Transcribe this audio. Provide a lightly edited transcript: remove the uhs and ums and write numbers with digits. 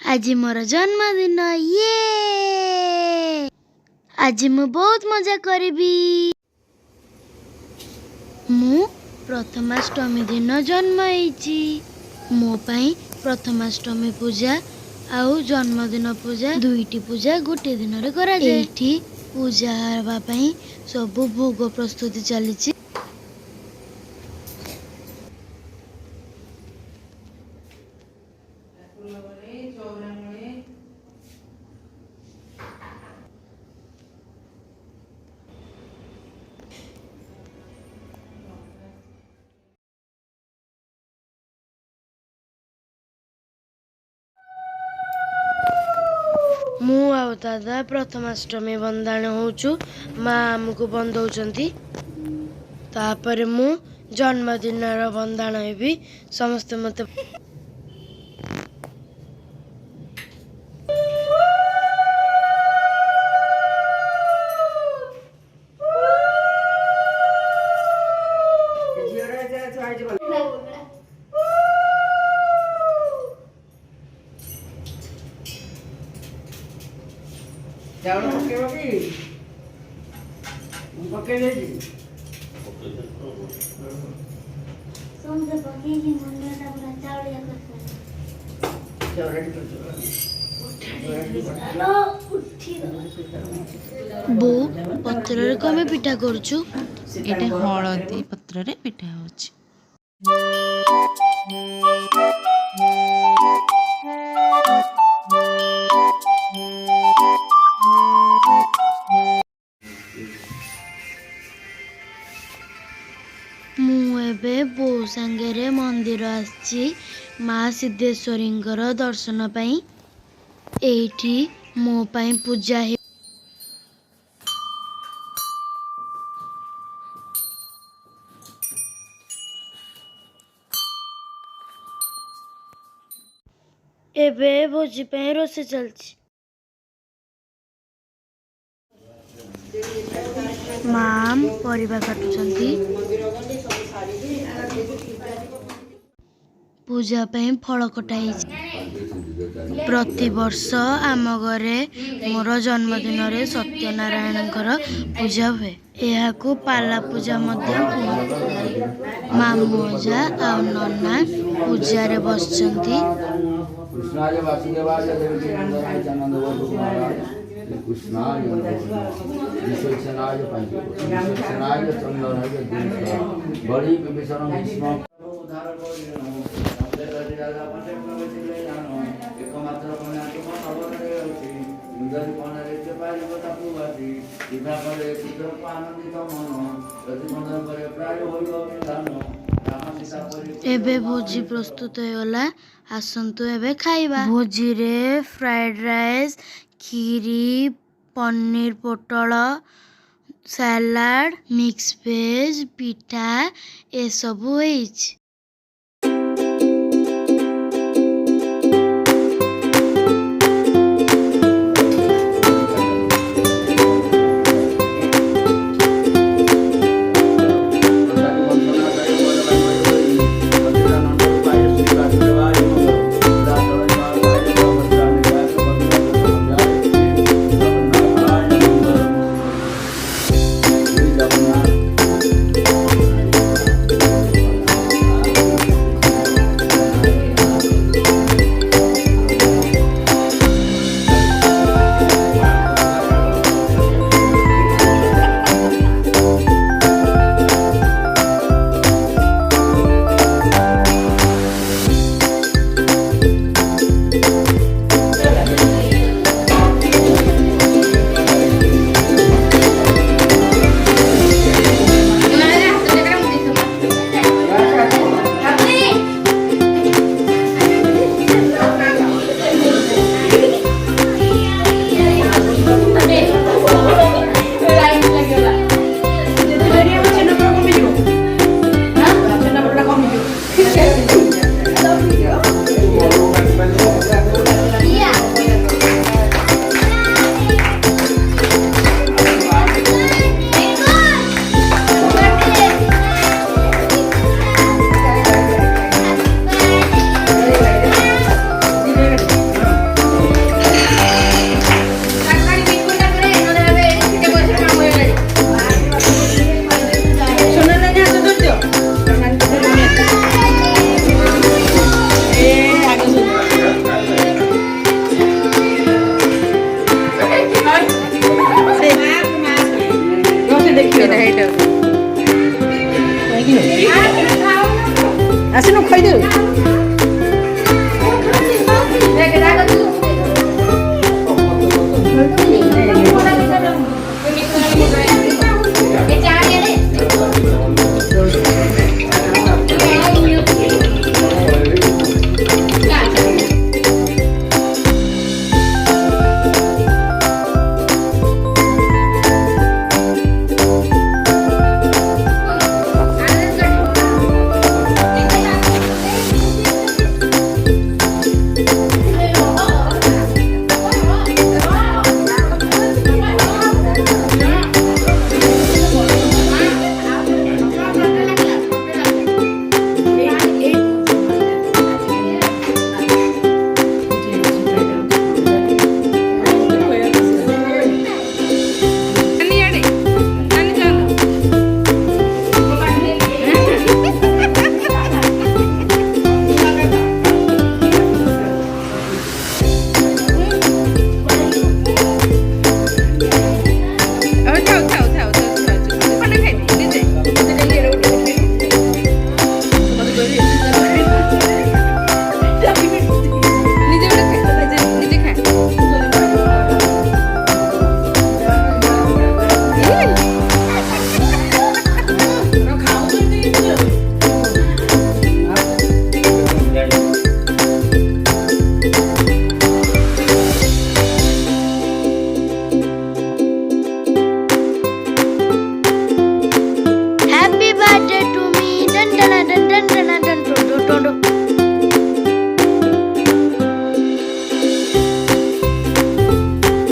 आज मोर जन्मदिन ये आज मु बहुत मजा करी। मु प्रथमाष्टमी दिन जन्म होइछि। मो पाई प्रथमाष्टमी पूजा आउ जन्मदिन पूजा दुईटी पूजा गोटे दिन रे करा जाय। एठी पूजा हवा पाई सब भोग प्रस्तुति चली। मु आउ दादा प्रथमाष्टमी बंदाण होचु। माँ आमको बंदौचंती। तापर मु जन्मदिन बंदाण हेबी। समस्त मते बो पत्र कमे पिठा करछु। एटा हळदी पत्र रे पिठा होछि। मु एबे बो संगे मंदिर आछि माँ सिद्धेश्वरी दर्शन पाई। एठी मो पाई पूजा हे। एबे भोजी पाई रोसे चलछि। माम परिबा काटुचंती। पूजा पाई फल कटाई। प्रति वर्ष आम घरे मोर जन्मदिन रे सत्यनारायण पूजा हुए। यहाकू पाला पूजा मामू ओजा आ नन्ना पूजा रे बसचंती। एबे भोजी प्रस्तुत होगला। आसंतु एबे खाइबा। भोजी रे फ्राइड राइस, खीरी, पनीर पोटल, सलाड, मिक्स वेज, पिठा ए सब होइछ। Ten ten ten ten ten ten ten ten ten.